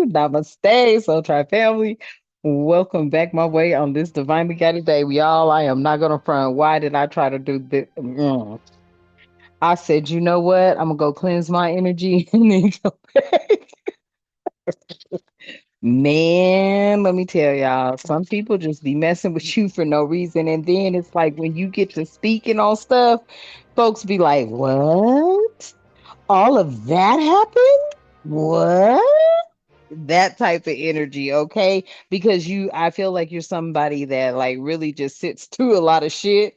Namaste, Soul Tribe family. Welcome back my way on this divinely guided day. Y'all, I am not gonna front. Why did I try to do this? I said, you know what? I'm gonna go cleanse my energy and then go back. Man, let me tell y'all, some people just be messing with you for no reason. And then it's like when you get to speaking on stuff, folks be like, what? All of that happened? What? That type of energy, okay? Because I feel like you're somebody that like really just sits through a lot of shit.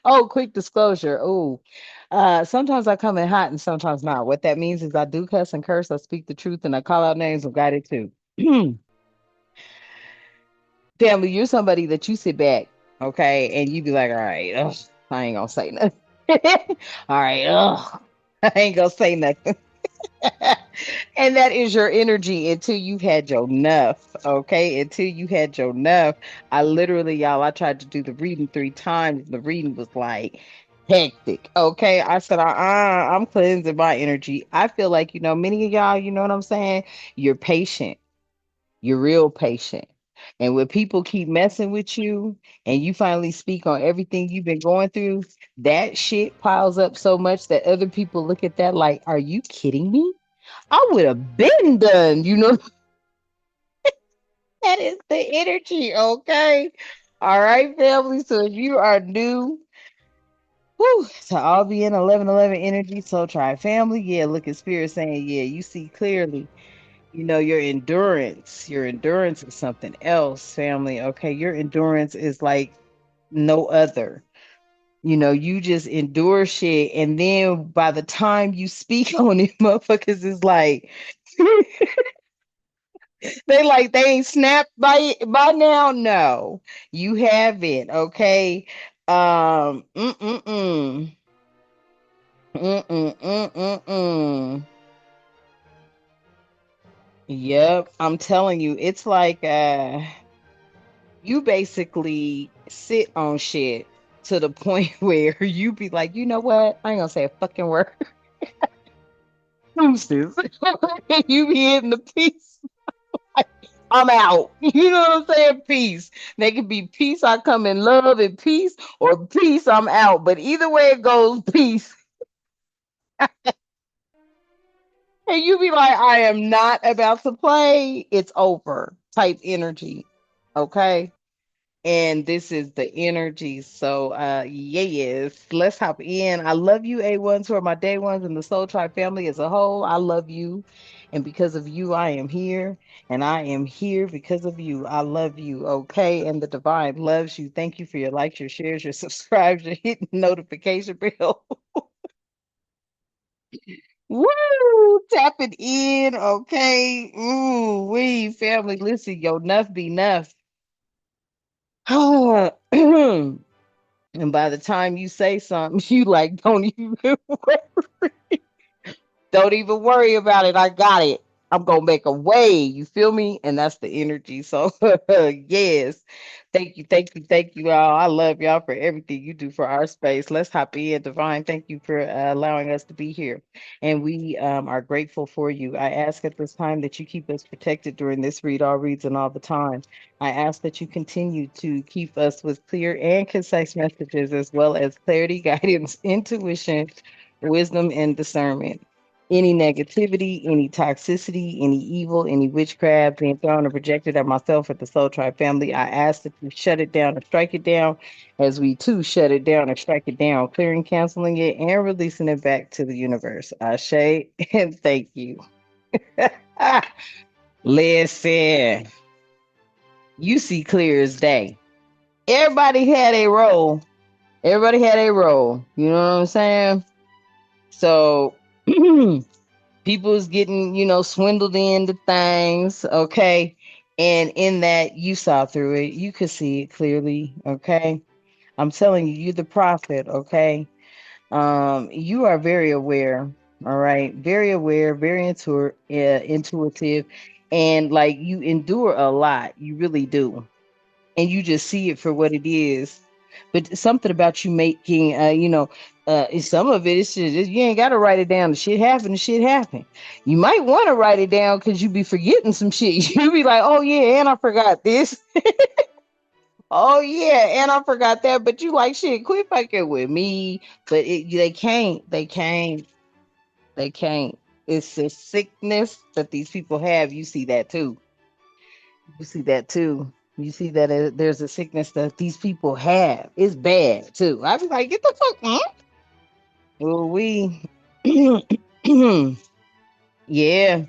Oh, quick disclosure. Oh, sometimes I come in hot and sometimes not. What that means is I do cuss and curse, I speak the truth, and I call out names of guided too. Family, you're somebody that you sit back, okay, and you be like, all right, ugh, I ain't gonna say nothing. All right, ugh, I ain't gonna say nothing. And that is your energy until you had your enough. Okay. Until you had your enough. I literally, y'all, I tried to do the reading 3 times. The reading was like hectic. Okay. I said, I'm cleansing my energy. I feel like, many of y'all, you know what I'm saying? You're patient. You're real patient. And when people keep messing with you and you finally speak on everything you've been going through, that shit piles up so much that other people look at that like, are you kidding me? I would have been done. That is the energy, okay? All right, family. So if you are new, to all be in 1111 energy, so try family. Yeah, look at spirit saying, yeah, you see clearly. Your endurance is something else, family. Okay, your endurance is like no other. You just endure shit, and then by the time you speak on it, motherfuckers is like, they ain't snapped by now. No, you haven't. Okay. Mm-mm-mm. Mm-mm-mm-mm-mm. Yep, I'm telling you, it's like you basically sit on shit to the point where you be like, you know what? I ain't gonna say a fucking word. Deuces. You be hitting the piece. I'm out. You know what I'm saying? Peace. They can be peace. I come in love and peace, or peace. I'm out. But either way it goes, peace. And you be like, I am not about to play. It's over. Type energy. Okay. And this is the energy. So yes, let's hop in. I love you, A1s, who are my day ones, and the Soul Tribe family as a whole. I love you. And because of you, I am here. And I am here because of you. I love you. Okay. And the divine loves you. Thank you for your likes, your shares, your subscribes, your hitting notification bell. Woo! Tapping in. Okay. Ooh, we family. Listen, yo, enough be enough. And by the time you say something, you like don't even worry about it. I got it. I'm gonna make a way. You feel me? And that's the energy. So yes. Thank you all. I love y'all for everything you do for our space. Let's hop in. Divine, thank you for allowing us to be here. And we are grateful for you. I ask at this time that you keep us protected during this read, all reads, and all the time. I ask that you continue to keep us with clear and concise messages, as well as clarity, guidance, intuition, wisdom, and discernment. Any negativity, any toxicity, any evil, any witchcraft being thrown or projected at myself, at the Soul Tribe family, I ask that you shut it down and strike it down, as we too shut it down and strike it down, clearing, canceling it, and releasing it back to the universe. Ashe, and thank you. Listen, you see clear as day. Everybody had a role. Everybody had a role. You know what I'm saying? So people's getting, swindled into things, okay? And in that, you saw through it. You could see it clearly, okay? I'm telling you, you're the prophet, okay? You are very aware, all right? Very aware, very intuitive, and like you endure a lot. You really do. And you just see it for what it is. But something about you making, some of it is just, you ain't got to write it down. The shit happened. The shit happened. You might want to write it down because you be forgetting some shit. You be like, oh yeah, and I forgot this. Oh yeah, and I forgot that. But you like shit. Quit fucking with me. But they can't. They can't. They can't. It's a sickness that these people have. You see that too. You see that too. You see that there's a sickness that these people have. It's bad too. I be like, get the fuck on. Well, we, yeah.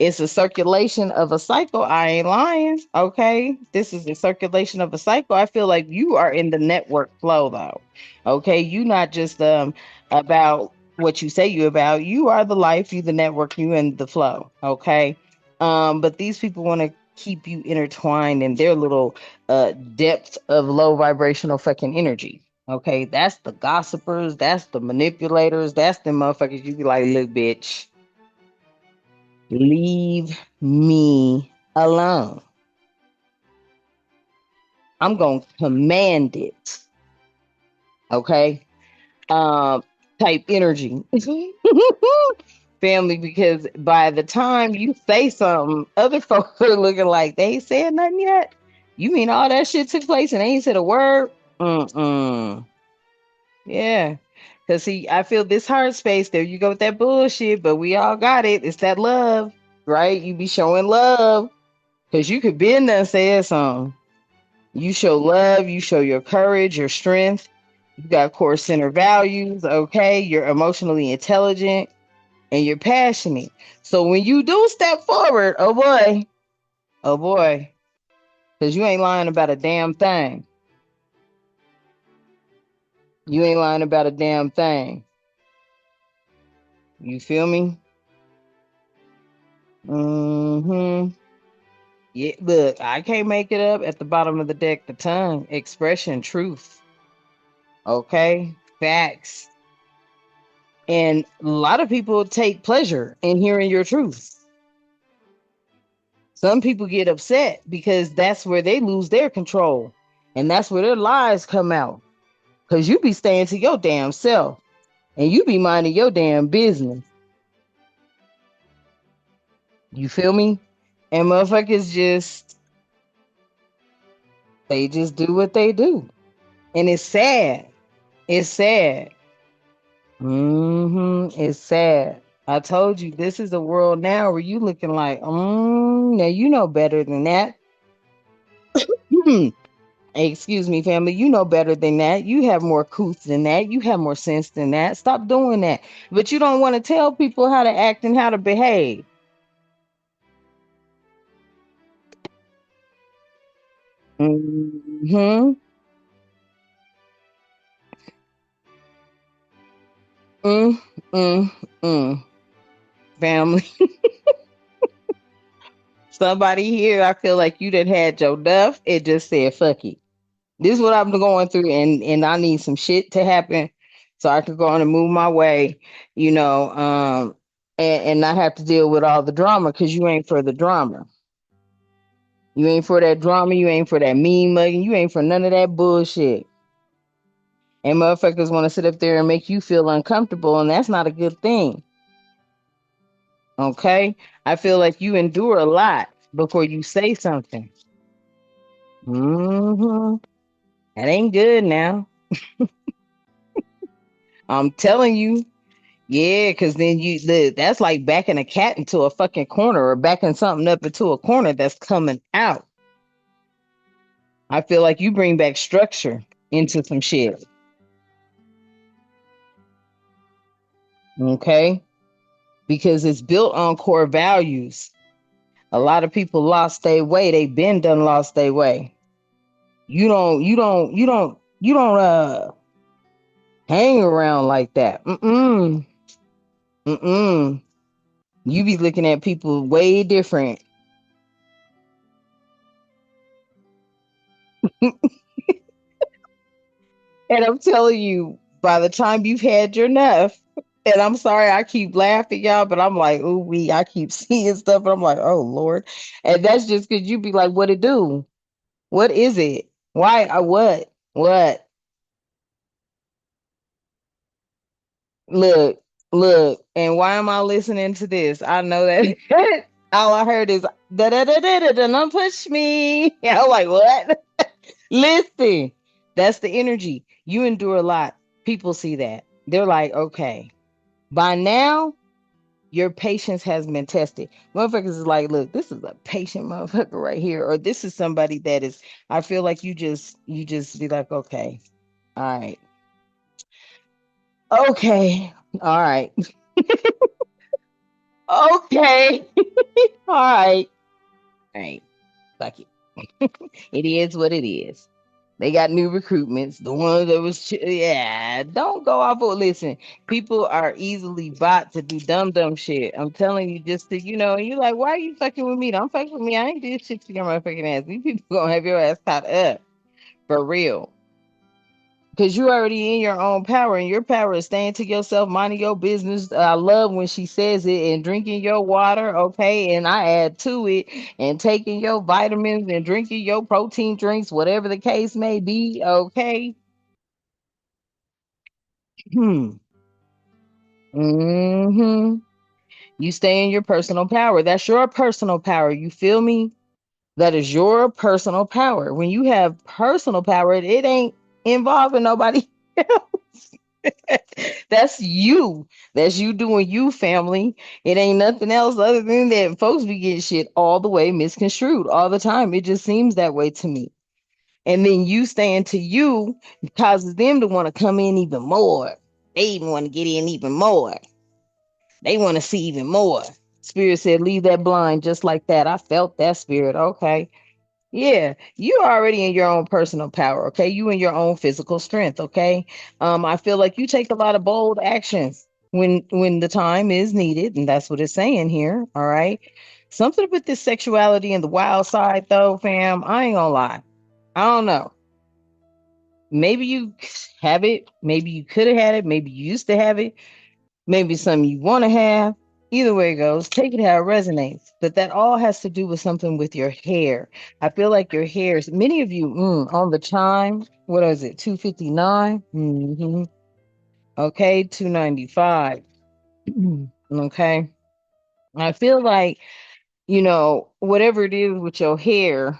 It's a circulation of a cycle. I ain't lying. Okay. This is a circulation of a cycle. I feel like you are in the network flow though. Okay. You not just about what you say you about. You are the life, you the network, you in the flow. Okay. But these people want to keep you intertwined in their little depth of low vibrational fucking energy. Okay. That's the gossipers, that's the manipulators, that's the motherfuckers you be like, look, bitch. Leave me alone. I'm going to command it. Okay. Um, type energy. Family, because by the time you say something, other folks are looking like they ain't said nothing yet. You mean all that shit took place and they ain't said a word? Mm-mm. Yeah. Cause see, I feel this hard space. There you go with that bullshit, but we all got it. It's that love, right? You be showing love. Cause you could be in there and say something. You show love, you show your courage, your strength. You got core center values, okay? You're emotionally intelligent and you're passionate. So when you do step forward, oh boy, because you ain't lying about a damn thing. You ain't lying about a damn thing. You feel me? Mm-hmm. Yeah, look, I can't make it up at the bottom of the deck, the tongue, expression, truth. Okay? Facts. And a lot of people take pleasure in hearing your truth. Some people get upset because that's where they lose their control. And that's where their lies come out. Because you be staying to your damn self and you be minding your damn business. You feel me? And motherfuckers they just do what they do. And it's sad. It's sad. It's sad. I told you this is a world now where you looking like, now you know better than that. Excuse me, family. You know better than that. You have more couth than that. You have more sense than that. Stop doing that. But you don't want to tell people how to act and how to behave. Mm-hmm. Mm, mm, mm. Family. Somebody here, I feel like you done had your duff. It just said, fuck it. This is what I'm going through, and I need some shit to happen so I can go on and move my way, you know, and not have to deal with all the drama because you ain't for the drama. You ain't for that drama. You ain't for that mean mugging. You ain't for none of that bullshit. And motherfuckers want to sit up there and make you feel uncomfortable, and that's not a good thing. Okay? I feel like you endure a lot before you say something. Mm-hmm. That ain't good now. I'm telling you. Yeah, because then that's like backing a cat into a fucking corner or backing something up into a corner that's coming out. I feel like you bring back structure into some shit. Okay? Because it's built on core values. A lot of people lost their way. They been done lost their way. You don't hang around like that. Mm-mm. You be looking at people way different. And I'm telling you, by the time you've had your enough, and I'm sorry I keep laughing, y'all, but I'm like, ooh, I keep seeing stuff, and I'm like, oh Lord. And that's just because you be like, what it do? What is it? Why? What? What? Look, look, and why am I listening to this? I know that all I heard is da da da da da da. Don't push me. I'm like, what? Listen, that's the energy. You endure a lot. People see that. They're like, okay, by now your patience has been tested. Motherfuckers is like, look, this is a patient motherfucker right here, or this is somebody that is. I feel like you just be like, okay, all right, okay, all right, okay, all right, all right. Fuck it. It is what it is. They got new recruitments. The one that was, yeah, don't go off of, listen, people are easily bought to do dumb shit. I'm telling you, just to, and you like, why are you fucking with me? Don't fuck with me. I ain't did shit to your motherfucking ass. These people gonna have your ass caught up for real. Because you already in your own power, and your power is staying to yourself, minding your business. I love when she says it, and drinking your water, okay? And I add to it, and taking your vitamins and drinking your protein drinks, whatever the case may be, okay? Hmm. Hmm. You stay in your personal power. That's your personal power. You feel me? That is your personal power. When you have personal power, it ain't involving nobody else. That's you. That's you doing you, family. It ain't nothing else other than that. Folks be getting shit all the way misconstrued all the time. It just seems that way to me. And then you staying to you causes them to want to come in even more. They even want to get in even more. They want to see even more. Spirit said, leave that blind just like that. I felt that spirit. Okay. Yeah, you already in your own personal power, okay? You in your own physical strength, okay? I feel like you take a lot of bold actions when the time is needed, and that's what it's saying here, all right? Something with this sexuality and the wild side though, fam, I ain't gonna lie. I don't know. Maybe you have it, maybe you could have had it, maybe you used to have it, maybe something you want to have. Either way it goes, take it how it resonates. But that all has to do with something with your hair. I feel like your hairs, many of you on the chime, what is it, 259? Okay, 295. Okay. I feel like, whatever it is with your hair,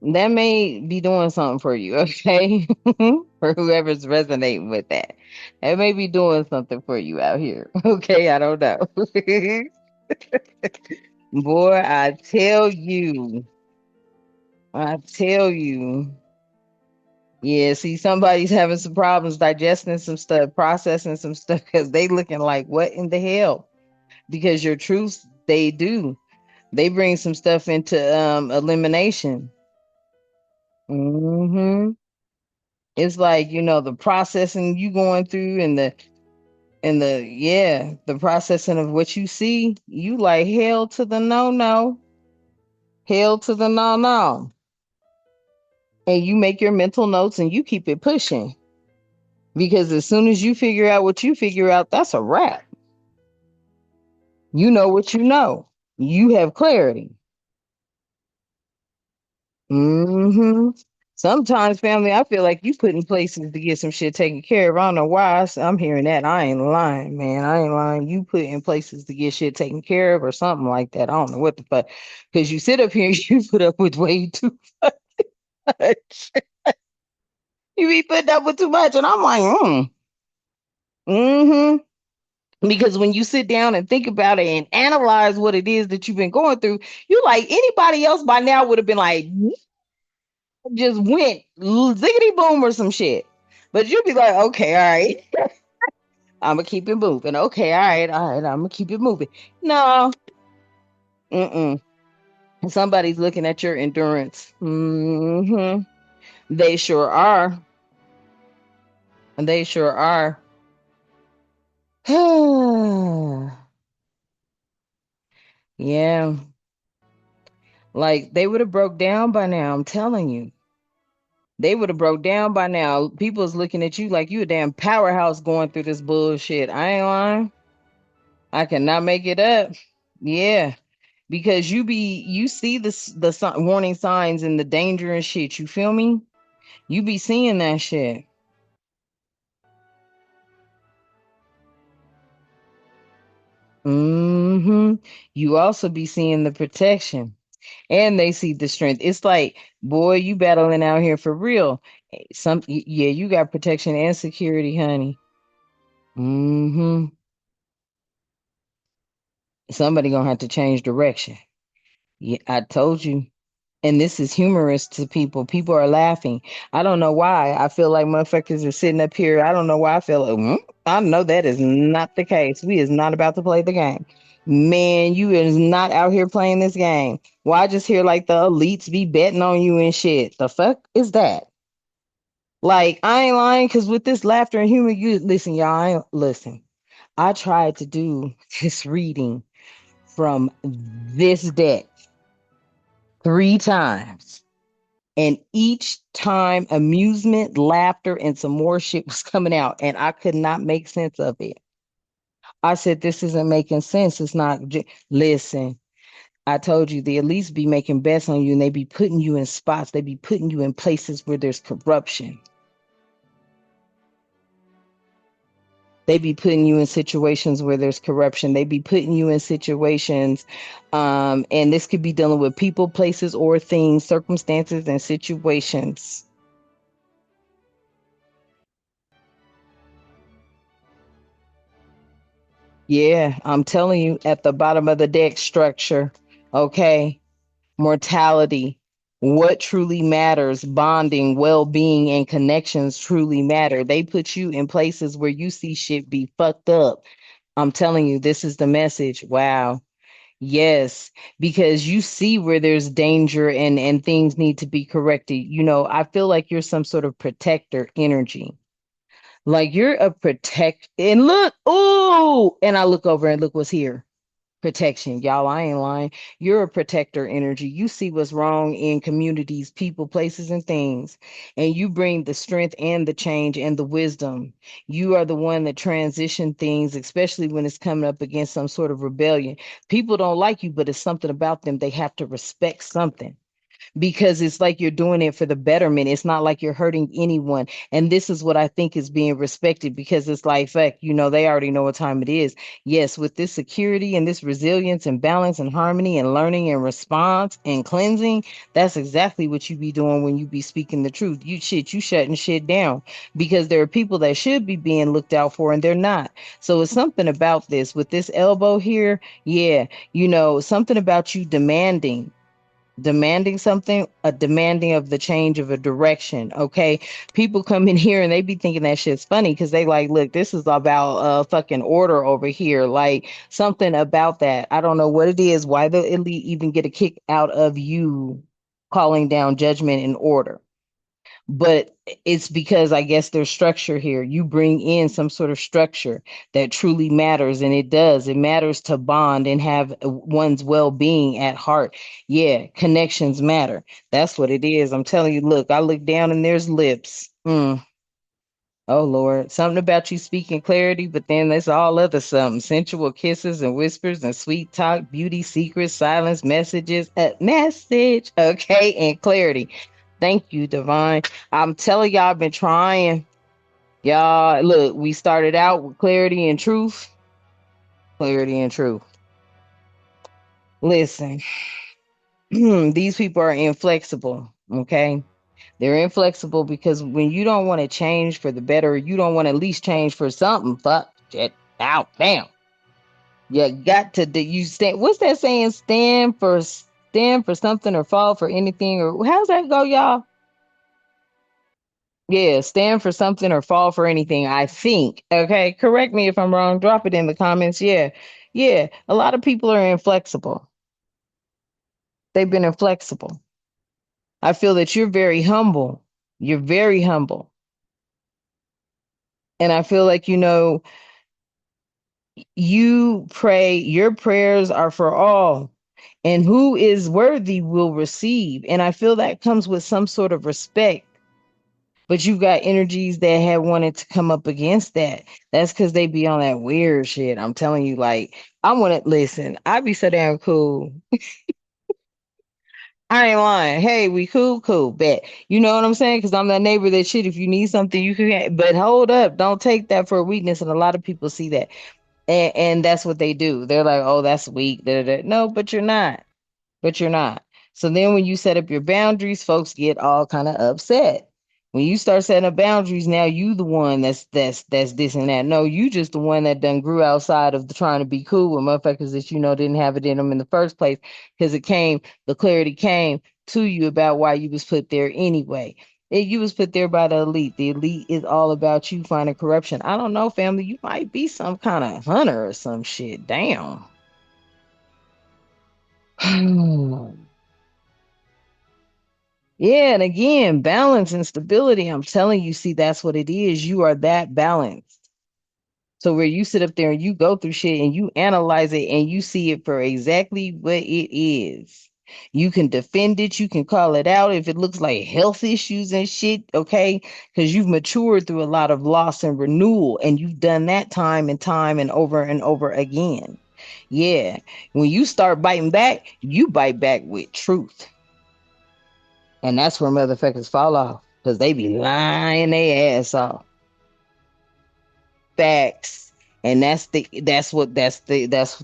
that may be doing something for you, okay? For whoever's resonating with that. That may be doing something for you out here. Okay, I don't know. Boy, I tell you. Yeah, see, somebody's having some problems digesting some stuff, processing some stuff, because they looking like, what in the hell? Because your truths, they do. They bring some stuff into elimination. Hmm. It's like, the processing you going through, and the yeah, the processing of what you see, you like, hell to the no no, hell to the no no. And you make your mental notes and you keep it pushing. Because as soon as you figure out what you figure out, that's a wrap. You know what you know. You have clarity. Hmm. Sometimes, family, I feel like you put in places to get some shit taken care of. I don't know why I'm hearing that. I ain't lying, man. I ain't lying. You put in places to get shit taken care of or something like that. I don't know what the fuck. Because you sit up here and you put up with way too much. You be putting up with too much. And I'm like, hmm. Because when you sit down and think about it and analyze what it is that you've been going through, you like, anybody else by now would have been like, just went ziggity boom or some shit. But you'll be like, okay, all right, I'm gonna keep it moving. Okay, all right, I'm gonna keep it moving. No, mm-mm. Somebody's looking at your endurance. They sure are. They sure are. Yeah, like they would have broke down by now. I'm telling you. They would have broke down by now. People's looking at you like you a damn powerhouse going through this bullshit. I ain't lying. I cannot make it up. Yeah, because you see the warning signs and the danger and shit. You feel me? You be seeing that shit. Hmm. You also be seeing the protection and they see the strength. It's like, boy, you battling out here for real. Yeah, you got protection and security, honey. Hmm. Somebody gonna have to change direction. Yeah, I told you. And this is humorous to people. People are laughing. I don't know why. I feel like motherfuckers are sitting up here. I don't know why I feel like, I know that is not the case. We is not about to play the game. Man, you is not out here playing this game. Well, I just hear like the elites be betting on you and shit. The fuck is that? Like, I ain't lying, because with this laughter and humor, you listen, y'all, listen. I tried to do this reading from this deck 3 times. And each time amusement, laughter, and some more shit was coming out, and I could not make sense of it. I said, this isn't making sense. It's not. Listen, I told you, they at least be making bets on you and they be putting you in spots. They be putting you in places where there's corruption. They be putting you in situations where there's corruption. They be putting you in situations, and this could be dealing with people, places, or things, circumstances, and situations. Yeah, I'm telling you, at the bottom of the deck structure, okay, mortality, what truly matters, bonding, well being, and connections truly matter. They put you in places where you see shit be fucked up. I'm telling you, this is the message. Wow. Yes, because you see where there's danger and things need to be corrected. I feel like you're some sort of protector energy. Like you're a protect and look, oh, and I look over and look what's here. Protection. Y'all, I ain't lying. You're a protector energy. You see what's wrong in communities, people, places, and things, and you bring the strength and the change and the wisdom. You are the one that transition things, especially when it's coming up against some sort of rebellion. People don't like you, but it's something about them. They have to respect something because it's like you're doing it for the betterment. It's not like you're hurting anyone. And this is what I think is being respected because it's like, fuck, they already know what time it is. Yes, with this security and this resilience and balance and harmony and learning and response and cleansing, that's exactly what you be doing when you be speaking the truth. You shutting shit down because there are people that should be being looked out for and they're not. So it's something about this with this elbow here. Yeah, something about you demanding something, a demanding of the change of a direction. Okay. People come in here and they be thinking that shit's funny because they like, look, this is about fucking order over here. Like something about that. I don't know what it is, why the elite even get a kick out of you calling down judgment and order. But it's because I guess there's structure here. You bring in some sort of structure that truly matters, and it does. It matters to bond and have one's well-being at heart. Yeah, connections matter. That's what it is. I'm telling you, look, I look down and there's lips. Oh Lord, something about you speaking clarity, but then there's all other something. Sensual kisses and whispers and sweet talk, beauty secrets, silence, messages, message, okay, and clarity. Thank you, Divine. I'm telling y'all, I've been trying. Y'all, look, we started out with clarity and truth. Clarity and truth. Listen, these people are inflexible, okay? They're inflexible because when you don't want to change for the better, you don't want to at least change for something. Fuck shit out, damn. You got to do you stand. What's that saying? Stand for something or fall for anything, or how's that go, y'all? Yeah, stand for something or fall for anything. I think. Okay, correct me if I'm wrong. Drop it in the comments. Yeah, yeah. A lot of people are inflexible. They've been inflexible. I feel that you're very humble. You're very humble, and I feel like you pray, your prayers are for all, and who is worthy will receive. And I feel that comes with some sort of respect. But you've got energies that have wanted to come up against that. That's because they be on that weird shit. I'm telling you, like, I want to listen. I be so damn cool. I ain't lying. Hey, we cool, cool, bet. You know what I'm saying? Because I'm that neighbor that shit. If you need something, you can. But hold up, don't take that for a weakness. And a lot of people see that. And that's what they do. They're like, oh, that's weak. Da, da, da. No, but you're not. But you're not. So then when you set up your boundaries, folks get all kind of upset. When you start setting up boundaries, now you the one that's this and that. No, you just the one that done grew outside of the trying to be cool with motherfuckers that you know didn't have it in them in the first place because the clarity came to you about why you was put there anyway. You was put there by the elite. The elite is all about you finding corruption. I don't know, family. You might be some kind of hunter or some shit. Damn. Yeah, and again, balance and stability. I'm telling you, see, that's what it is. You are that balanced. So where you sit up there and you go through shit and you analyze it and you see it for exactly what it is. You can defend it, you can call it out if it looks like health issues and shit, okay? Because you've matured through a lot of loss and renewal, and you've done that time and over again. Yeah. When you start biting back, you bite back with truth. And that's where motherfuckers fall off because they be lying their ass off. Facts. And that's the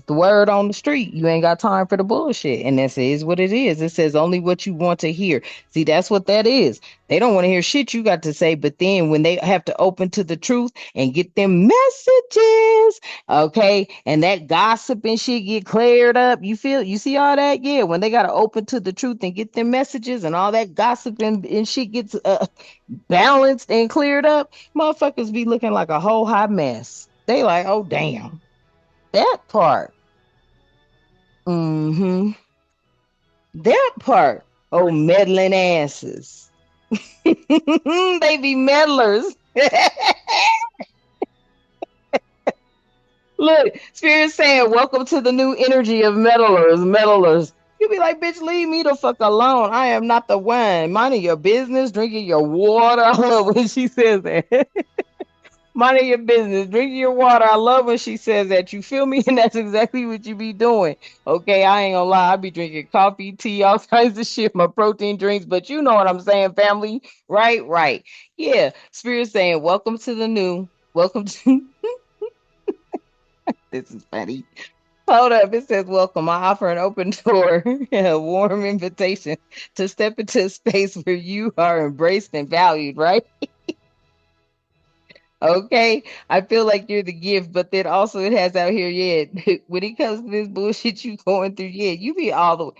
word on the street. You ain't got time for the bullshit. And this is what it is. It says only what you want to hear. See, that's what that is. They don't want to hear shit you got to say, but then when they have to open to the truth and get them messages, okay, and that gossip and shit get cleared up, you see all that? Yeah, when they gotta open to the truth and get them messages and all that gossip and shit gets balanced and cleared up, motherfuckers be looking like a whole hot mess. They like, oh damn, that part. Mm-hmm. That part. Oh, meddling asses. They be meddlers. Look, Spirit saying, welcome to the new energy of meddlers, meddlers. You be like, bitch, leave me the fuck alone. I am not the one. Minding your business, drinking your water. I love when she says that. Minding your business, drinking your water. I love when she says that. You feel me? And that's exactly what you be doing. Okay, I ain't gonna lie. I be drinking coffee, tea, all kinds of shit, my protein drinks, but you know what I'm saying, family. Right, right. Yeah. Spirit saying, welcome to the new. Welcome to this is funny. Hold up. It says, welcome. I offer an open door, a warm invitation to step into a space where you are embraced and valued, right? Okay. I feel like you're the gift, but then also it has out here, yeah. When it comes to this bullshit you going through, yeah, you be all the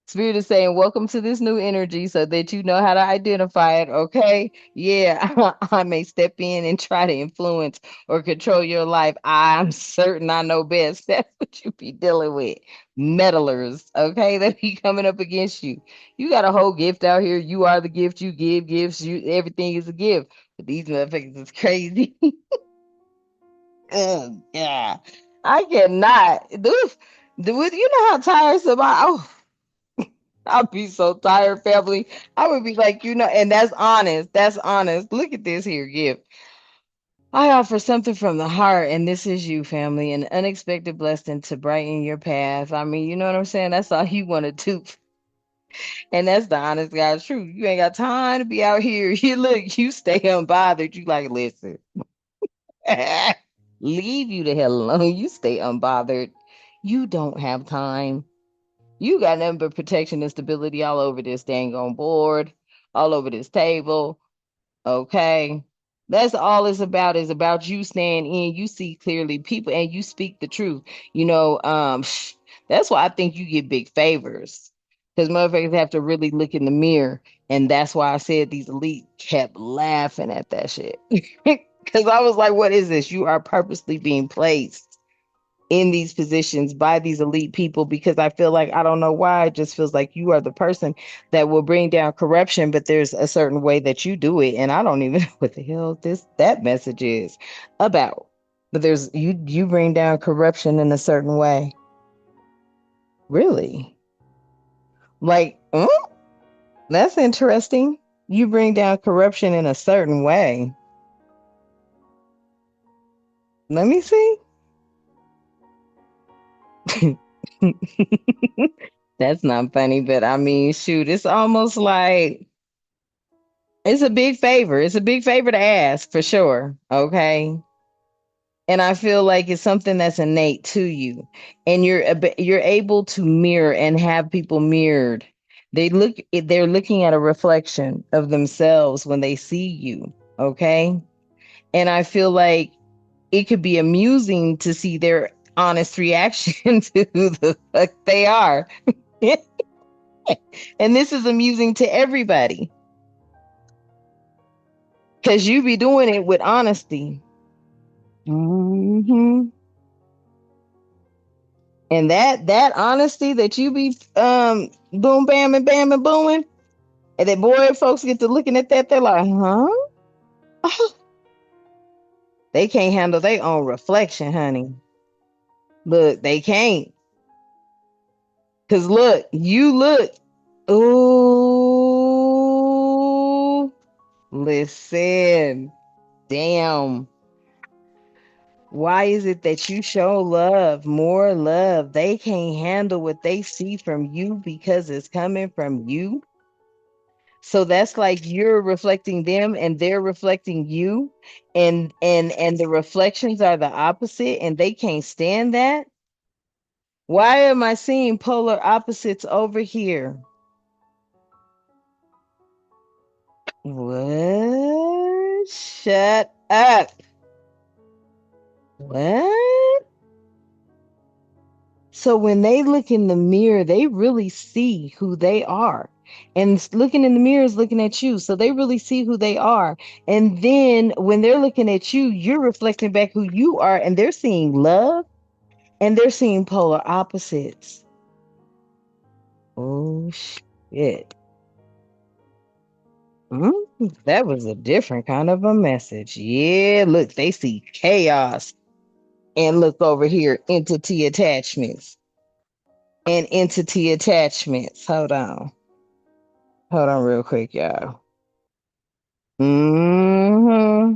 Spirit is saying, welcome to this new energy so that you know how to identify it. Okay. Yeah, I may step in and try to influence or control your life. I'm certain I know best. That's what you be dealing with. Meddlers. Okay. That be coming up against you. You got a whole gift out here. You are the gift. You give gifts. Everything is a gift. But these motherfuckers is crazy. Oh, yeah. I cannot. You know how tiresome I'll be so tired, family. I would be like, and that's honest. That's honest. Look at this here gift. I offer something from the heart, and this is you, family, an unexpected blessing to brighten your path. I mean, you know what I'm saying? That's all you want to do. And that's the honest God's truth. You ain't got time to be out here. You look, you stay unbothered. You like, listen, leave you the hell alone. You stay unbothered. You don't have time. You got nothing but protection and stability all over this dang on board, all over this table. Okay. That's all it's about is about you staying in. You see clearly people and you speak the truth. That's why I think you get big favors. Because motherfuckers have to really look in the mirror. And that's why I said these elite kept laughing at that shit. Because I was like, what is this? You are purposely being placed in these positions by these elite people because I feel like I don't know why it just feels like you are the person that will bring down corruption, but there's a certain way that you do it, and I don't even know what the hell that message is about. But there's you bring down corruption in a certain way. Really? Like, that's interesting. You bring down corruption in a certain way. Let me see. That's not funny, but I mean, shoot, it's almost like it's a big favor. It's a big favor to ask for sure. Okay. And I feel like it's something that's innate to you, and you're able to mirror and have people mirrored. They're looking at a reflection of themselves when they see you. Okay. And I feel like it could be amusing to see their honest reaction to who the fuck they are. And this is amusing to everybody because you be doing it with honesty. Hmm. And that honesty that you be boom bam and bam and booming, and that boy folks get to looking at that, they're like, huh? They can't handle their own reflection, honey. Look, they can't. Cause look, you look. Ooh, listen. Damn. Why is it that you show love, more love? They can't handle what they see from you because it's coming from you. So that's like you're reflecting them and they're reflecting you, and the reflections are the opposite and they can't stand that. Why am I seeing polar opposites over here? What? Shut up. What? So when they look in the mirror, they really see who they are. And looking in the mirror is looking at you. So they really see who they are. And then when they're looking at you, you're reflecting back who you are. And they're seeing love and they're seeing polar opposites. Oh, shit. Mm, that was a different kind of a message. Yeah, look, they see chaos. And look over here, entity attachments. And entity attachments. Hold on. Hold on real quick, y'all. Hmm.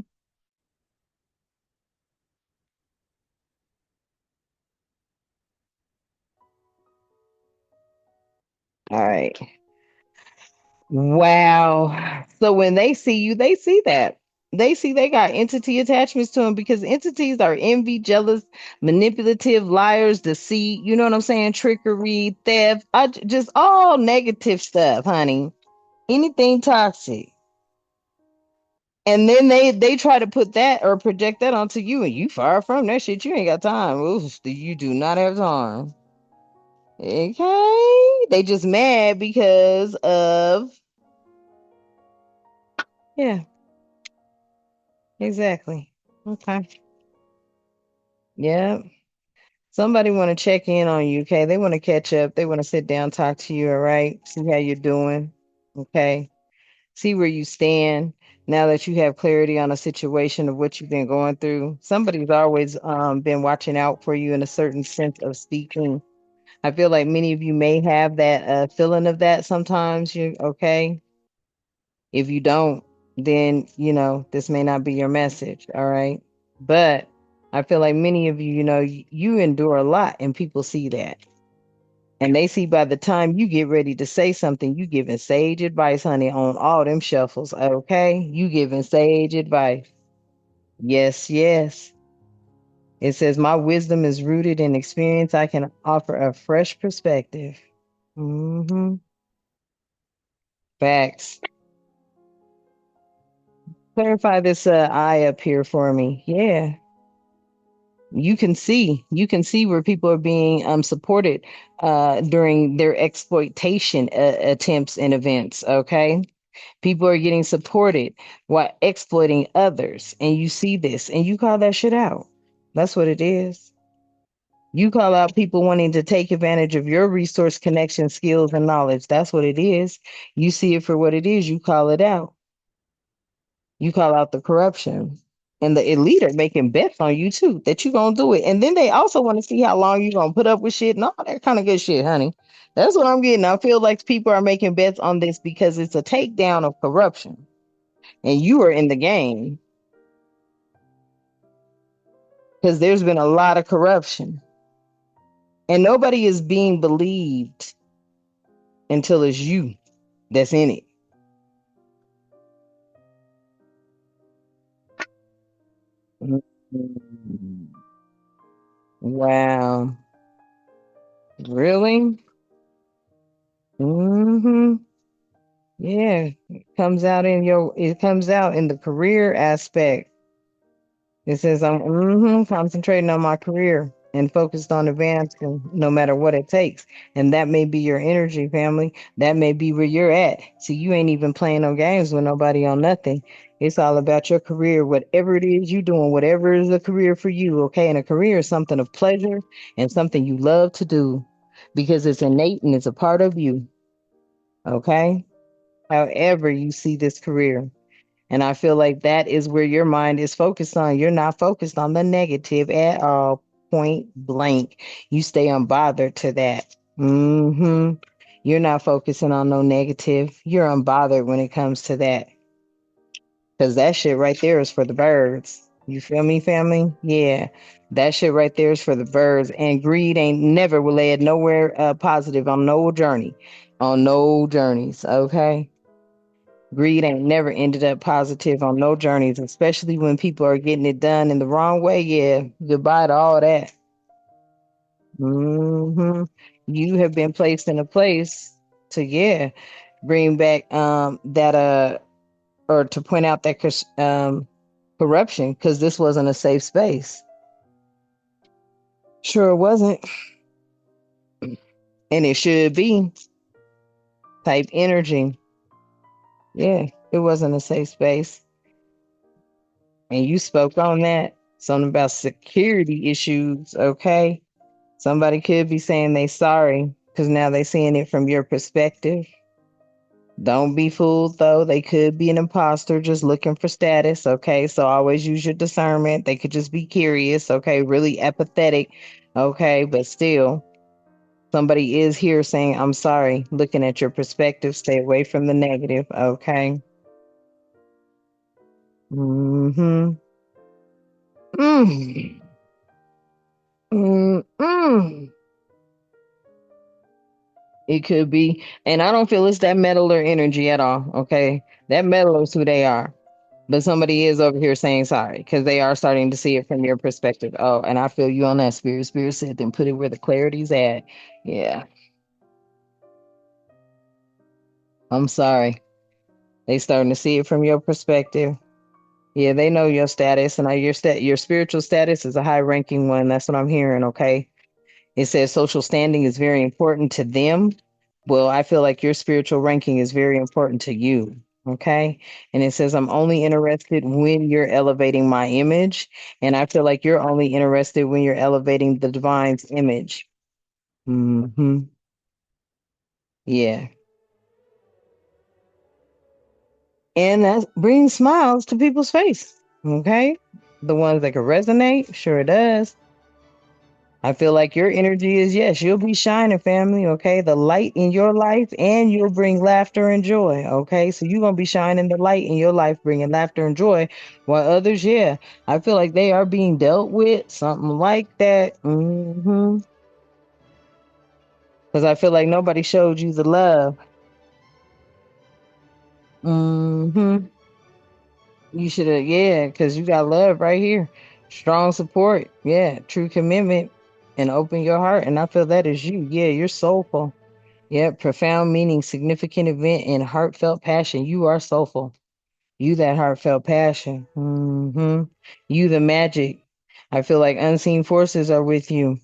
All right. Wow. So when they see you, they see that. They see they got entity attachments to them because entities are envy, jealous, manipulative, liars, deceit, you know what I'm saying? Trickery, theft, just all negative stuff, honey. Anything toxic. And then they try to put that or project that onto you, and you far from that shit. You ain't got time. Oof, you do not have time. Okay. They just mad because of, yeah, exactly. Okay. Yeah. Somebody want to check in on you, okay? They want to catch up. They want to sit down, talk to you, all right? See how you're doing. Okay. See where you stand now that you have clarity on a situation of what you've been going through. Somebody's always been watching out for you in a certain sense of speaking. I feel like many of you may have that feeling of that sometimes. You okay? If you don't, then this may not be your message, all right? But I feel like many of you, you endure a lot and people see that. And they see by the time you get ready to say something, you giving sage advice, honey, on all them shuffles, okay? You giving sage advice. Yes, yes. It says, my wisdom is rooted in experience. I can offer a fresh perspective. Hmm. Facts. Clarify this eye up here for me. Yeah. You can see where people are being supported during their exploitation attempts and events. Okay, people are getting supported while exploiting others, and you see this and you call that shit out. That's what it is. You call out people wanting to take advantage of your resource, connection, skills, and knowledge. That's what it is. You see it for what it is. You call it out. You call out the corruption. And the elite are making bets on you too that you gonna do it. And then they also want to see how long you gonna put up with shit and all that kind of good shit, honey. That's what I'm getting. I feel like people are making bets on this because it's a takedown of corruption. And you are in the game because there's been a lot of corruption. And nobody is being believed until it's you that's in it. Mm. Wow. Really? Hmm. Yeah. It comes out in the career aspect. It says I'm concentrating on my career and focused on advancing no matter what it takes. And that may be your energy, family. That may be where you're at. See, you ain't even playing no games with nobody on nothing. It's all about your career, whatever it is you doing, whatever is a career for you, okay? And a career is something of pleasure and something you love to do because it's innate and it's a part of you, okay? However you see this career. And I feel like that is where your mind is focused on. You're not focused on the negative at all, point blank. You stay unbothered to that. You're not focusing on no negative. You're unbothered when it comes to that. Because that shit right there is for the birds. You feel me, family? Yeah. That shit right there is for the birds. And greed ain't never led nowhere positive on no journey. On no journeys. Okay. Greed ain't never ended up positive on no journeys, especially when people are getting it done in the wrong way. Yeah, goodbye to all that. hmm You have been placed in a place to, yeah, bring back that or to point out that corruption because this wasn't a safe space. Sure, it wasn't, and it should be type energy. Yeah, it wasn't a safe space, and you spoke on that. Something about security issues. Okay. Somebody could be saying they sorry because now they seeing it from your perspective. Don't be fooled though. They could be an imposter just looking for status. Okay. So always use your discernment. They could just be curious. Okay. Really apathetic. Okay. But still, somebody is here saying, I'm sorry, looking at your perspective. Stay away from the negative. Okay. Mm-hmm. Mm. Mm-mm. It could be. And I don't feel it's that meddler energy at all. Okay. That meddler is who they are. But somebody is over here saying sorry because they are starting to see it from your perspective. Oh, and I feel you on that spirit. Spirit said, then put it where the clarity's at. Yeah. I'm sorry. They starting to see it from your perspective. Yeah, they know your status and your spiritual status is a high ranking one. That's what I'm hearing. Okay. It says social standing is very important to them. Well, I feel like your spiritual ranking is very important to you. Okay. And it says, I'm only interested when you're elevating my image. And I feel like you're only interested when you're elevating the divine's image. Yeah. And that brings smiles to people's face. Okay. The ones that can resonate, sure it does. I feel like your energy is yes, you'll be shining, family. Okay, the light in your life, and you'll bring laughter and joy. Okay, so you're gonna be shining the light in your life, bringing laughter and joy, while others, yeah, I feel like they are being dealt with something like that. Because I feel like nobody showed you the love. hmm You should have, yeah, because you got love right here, strong support, yeah, true commitment, and open your heart. And I feel that is you. Yeah, you're soulful. Yep, profound meaning, significant event, and heartfelt passion. You are soulful. You that heartfelt passion. You the magic. I feel like unseen forces are with you.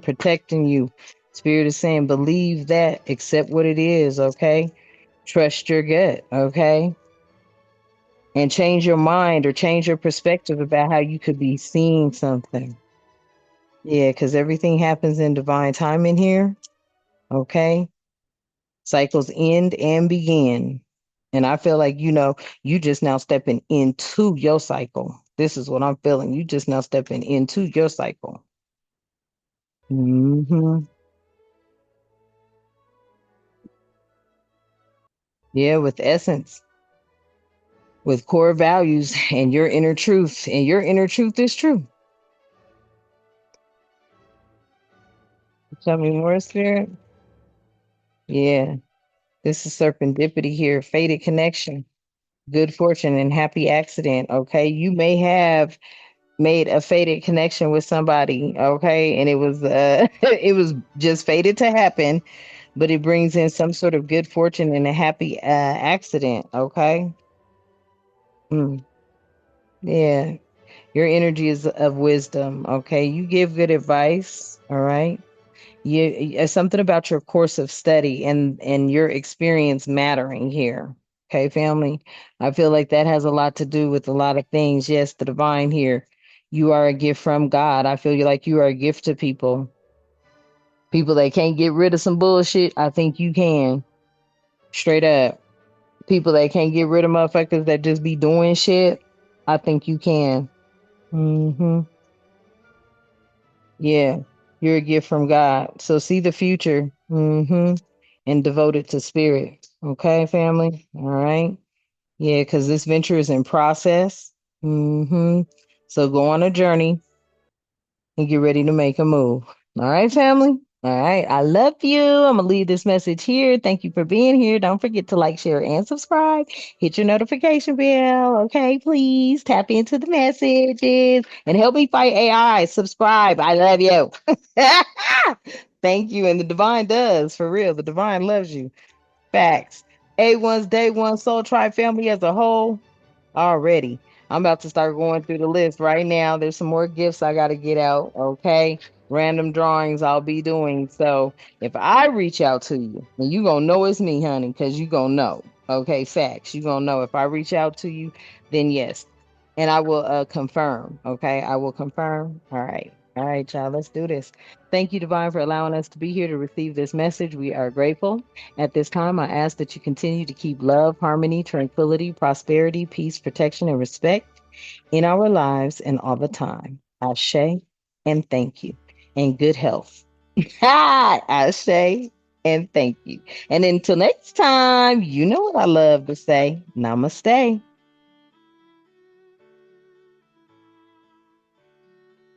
Protecting you. Spirit is saying, believe that, accept what it is, okay? Trust your gut, okay? And change your mind or change your perspective about how you could be seeing something. Yeah, because everything happens in divine time in here, okay? Cycles end and begin. And I feel like, you just now stepping into your cycle. This is what I'm feeling. You just now stepping into your cycle. hmm Yeah, with essence, with core values and your inner truth. And your inner truth is true. Tell me more, spirit. Yeah, this is serendipity here, fated connection. good fortune and happy accident. Okay. You may have made a fated connection with somebody. Okay. And it was, it was just fated to happen, but it brings in some sort of good fortune and a happy, accident. Okay. Mm, yeah. Your energy is of wisdom. Okay. You give good advice. All right. Something about your course of study and your experience mattering here. Okay, family. I feel like that has a lot to do with a lot of things. Yes, the divine here. You are a gift from God. I feel like you are a gift to people. People that can't get rid of some bullshit. I think you can. Straight up. People that can't get rid of motherfuckers that just be doing shit. I think you can. Hmm. Yeah, you're a gift from God. So see the future, and devote it to spirit. Okay, family? All right. Yeah, because this venture is in process. Hmm. So go on a journey and get ready to make a move. All right, family? All right. I love you. I'm going to leave this message here. Thank you for being here. Don't forget to like, share, and subscribe. Hit your notification bell. Okay, please tap into the messages and help me fight AI. Subscribe. I love you. Thank you. And the divine does, for real. The divine loves you. Facts. A1's Day One Soul Tribe family as a whole. Already. I'm about to start going through the list right now. There's some more gifts I got to get out. Okay. Random drawings I'll be doing. So if I reach out to you, then you going to know it's me, honey, because you going to know. Okay. Facts. You going to know if I reach out to you, then yes. And I will confirm. Okay. I will confirm. All right. All right, y'all. Let's do this. Thank you, Divine, for allowing us to be here to receive this message. We are grateful. At this time, I ask that you continue to keep love, harmony, tranquility, prosperity, peace, protection, and respect in our lives and all the time. Ashe and thank you. And good health. Ashe and thank you. And until next time, you know what I love to say. Namaste.